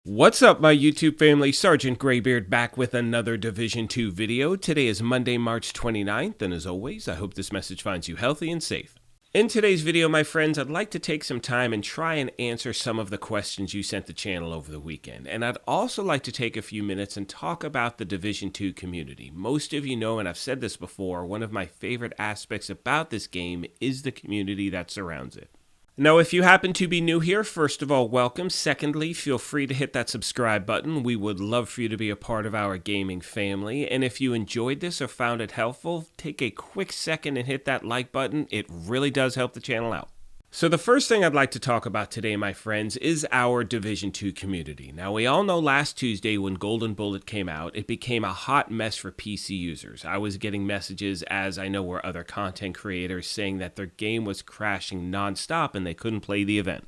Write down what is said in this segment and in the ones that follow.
What's up, my YouTube family? Sergeant Graybeard back with another Division 2 video. Today is Monday, March 29th, and as always, I hope this message finds you healthy and safe. In today's video, my friends, I'd like to take some time and try and answer some of the questions you sent the channel over the weekend. And I'd also like to take a few minutes and talk about the Division 2 community. Most of you know, and I've said this before, one of my favorite aspects about this game is the community that surrounds it. Now, if you happen to be new here, first of all, welcome. Secondly, feel free to hit that subscribe button. We would love for you to be a part of our gaming family. And if you enjoyed this or found it helpful, take a quick second and hit that like button. It really does help the channel out. So the first thing I'd like to talk about today, my friends, is our Division 2 community. Now, we all know last Tuesday when Golden Bullet came out, it became a hot mess for PC users. I was getting messages, as I know were other content creators, saying that their game was crashing nonstop and they couldn't play the event.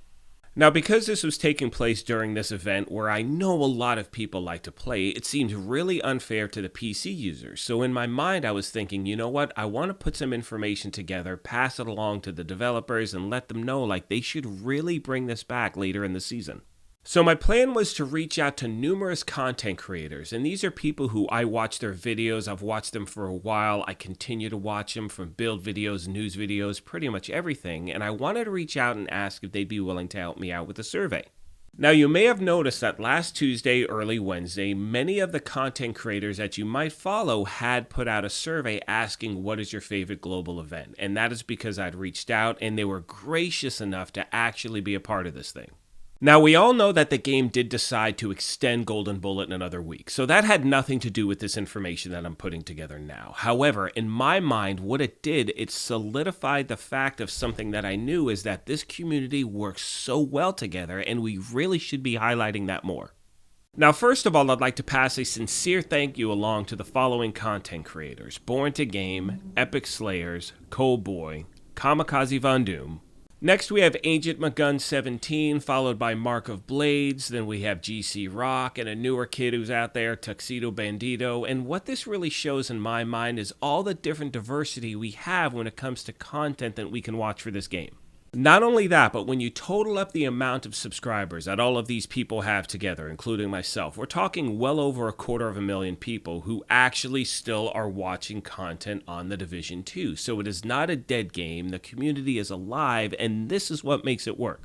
Now, because this was taking place during this event where I know a lot of people like to play, it seemed really unfair to the PC users. So in my mind, I was thinking, you know what? I want to put some information together, pass it along to the developers, and let them know like they should really bring this back later in the season. So my plan was to reach out to numerous content creators, and these are people who I watch their videos. I've watched them for a while. I continue to watch them, from build videos, news videos, pretty much everything, and I wanted to reach out and ask if they'd be willing to help me out with a survey. Now, you may have noticed that last Tuesday, early Wednesday, many of the content creators that you might follow had put out a survey asking what is your favorite global event, and that is because I'd reached out and they were gracious enough to actually be a part of this thing. Now, we all know that the game did decide to extend Golden Bullet another week, so that had nothing to do with this information that I'm putting together now. However, in my mind, what it did, it solidified the fact of something that I knew, is that this community works so well together, and we really should be highlighting that more. Now, first of all, I'd like to pass a sincere thank you along to the following content creators: Born to Game, Epic Slayers, Coldboy, Kamikaze Von Doom. Next, we have Agent McGunn 17, followed by Mark of Blades. Then we have GC Rock and a newer kid who's out there, Tuxedo Bandito. And what this really shows in my mind is all the different diversity we have when it comes to content that we can watch for this game. Not only that, but when you total up the amount of subscribers that all of these people have together, including myself, we're talking well over 250,000 people who actually still are watching content on the Division 2. So it is not a dead game, the community is alive, and this is what makes it work.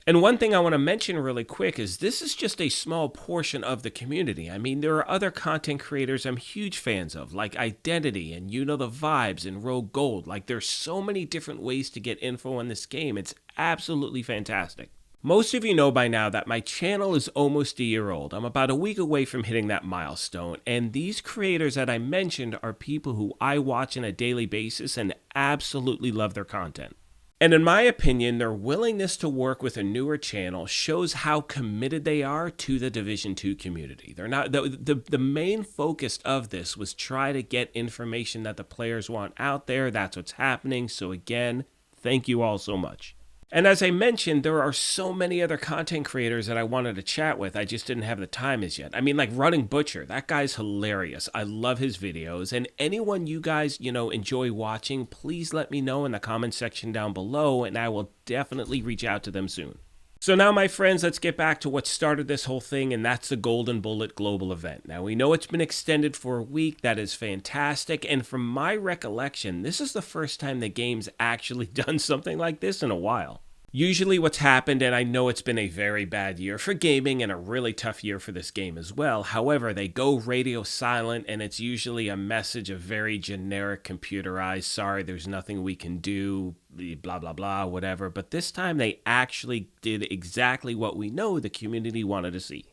And one thing I want to mention really quick is this is just a small portion of the community. I mean, there are other content creators I'm huge fans of, like Identity and You Know the Vibes and Rogue Gold. Like, there's so many different ways to get info on this game. It's absolutely fantastic. Most of you know by now that my channel is almost a year old. I'm about a week away from hitting that milestone, and these creators that I mentioned are people who I watch on a daily basis and absolutely love their content. And in my opinion, their willingness to work with a newer channel shows how committed they are to the Division 2 community. They're not the main focus of this was try to get information that the players want out there. That's what's happening. So again, thank you all so much. And as I mentioned, there are so many other content creators that I wanted to chat with. I just didn't have the time as yet. I mean, like Running Butcher, that guy's hilarious. I love his videos. And anyone you guys, enjoy watching, please let me know in the comment section down below, and I will definitely reach out to them soon. So now, my friends, let's get back to what started this whole thing, and that's the Golden Bullet Global event. Now, we know it's been extended for a week. That is fantastic. And from my recollection, this is the first time the game's actually done something like this in a while. Usually what's happened, and I know it's been a very bad year for gaming and a really tough year for this game as well. However, they go radio silent, and it's usually a message of very generic computerized, sorry, there's nothing we can do, blah, blah, blah, whatever. But this time they actually did exactly what we know the community wanted to see.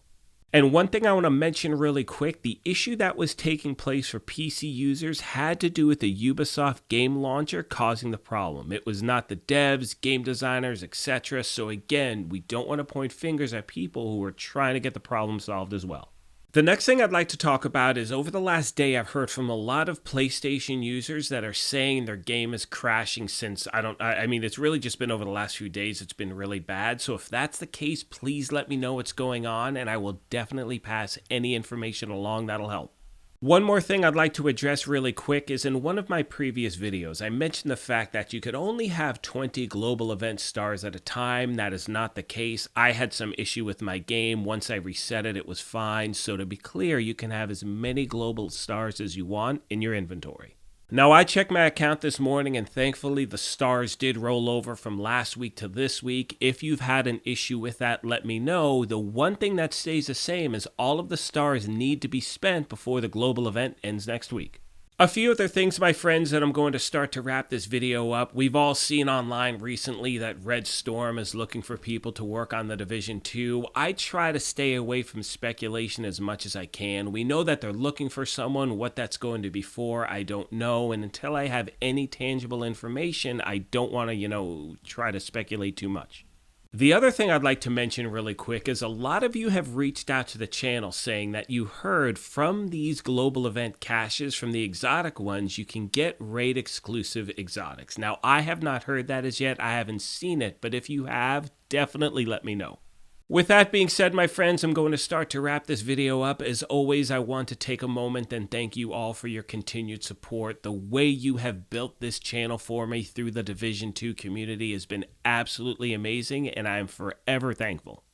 And one thing I want to mention really quick, the issue that was taking place for PC users had to do with the Ubisoft game launcher causing the problem. It was not the devs, game designers, etc. So again, we don't want to point fingers at people who are trying to get the problem solved as well. The next thing I'd like to talk about is over the last day I've heard from a lot of PlayStation users that are saying their game is crashing since, it's really just been over the last few days it's been really bad. So if that's the case, please let me know what's going on and I will definitely pass any information along that'll help. One more thing I'd like to address really quick is in one of my previous videos, I mentioned the fact that you could only have 20 global event stars at a time. That is not the case. I had some issue with my game. Once I reset it, it was fine. So to be clear, you can have as many global stars as you want in your inventory. Now, I checked my account this morning and thankfully the stars did roll over from last week to this week. If you've had an issue with that, let me know. The one thing that stays the same is all of the stars need to be spent before the global event ends next week. A few other things, my friends, that I'm going to start to wrap this video up. We've all seen online recently that Red Storm is looking for people to work on the Division 2. I try to stay away from speculation as much as I can. We know that they're looking for someone. What that's going to be for, I don't know. And until I have any tangible information, I don't want to, try to speculate too much. The other thing I'd like to mention really quick is a lot of you have reached out to the channel saying that you heard from these global event caches, from the exotic ones, you can get raid exclusive exotics. Now, I have not heard that as yet. I haven't seen it, but if you have, definitely let me know. With that being said, my friends, I'm going to start to wrap this video up. As always, I want to take a moment and thank you all for your continued support. The way you have built this channel for me through the Division 2 community has been absolutely amazing, and I am forever thankful.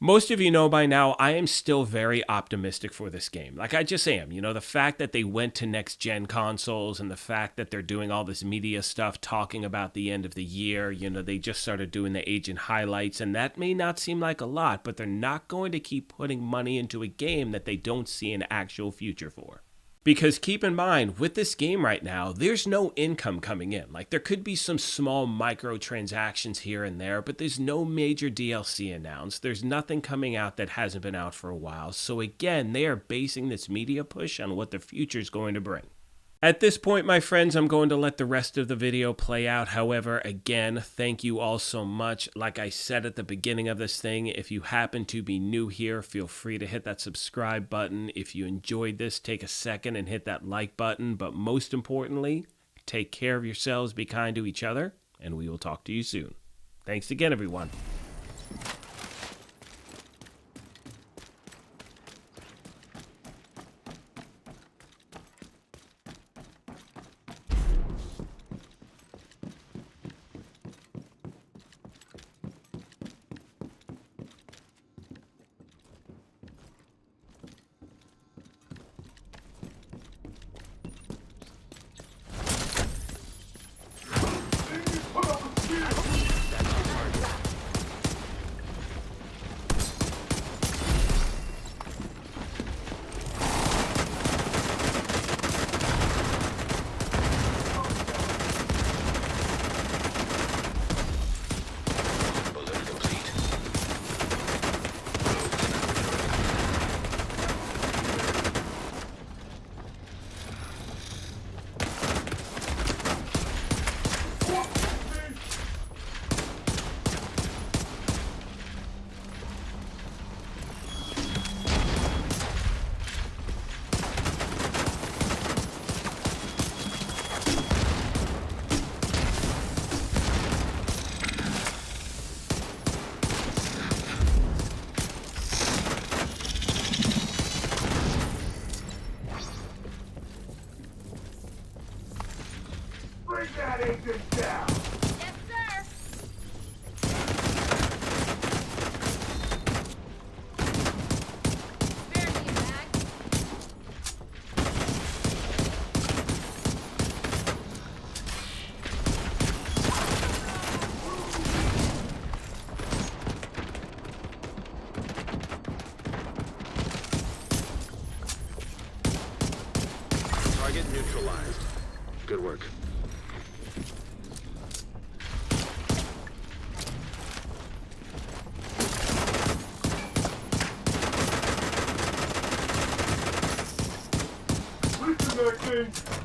Most of you know by now, I am still very optimistic for this game. Like, I just am. The fact that they went to next-gen consoles and the fact that they're doing all this media stuff talking about the end of the year, they just started doing the agent highlights, and that may not seem like a lot, but they're not going to keep putting money into a game that they don't see an actual future for. Because keep in mind, with this game right now, there's no income coming in. Like, there could be some small microtransactions here and there, but there's no major DLC announced. There's nothing coming out that hasn't been out for a while. So again, they are basing this media push on what the future is going to bring. At this point, my friends, I'm going to let the rest of the video play out. However, again, thank you all so much. Like I said at the beginning of this thing, if you happen to be new here, feel free to hit that subscribe button. If you enjoyed this, take a second and hit that like button. But most importantly, take care of yourselves, be kind to each other, and we will talk to you soon. Thanks again, everyone. Bring that agent down! Yes, sir! Spare me a bag. Target neutralized. Good work. Reconnecting!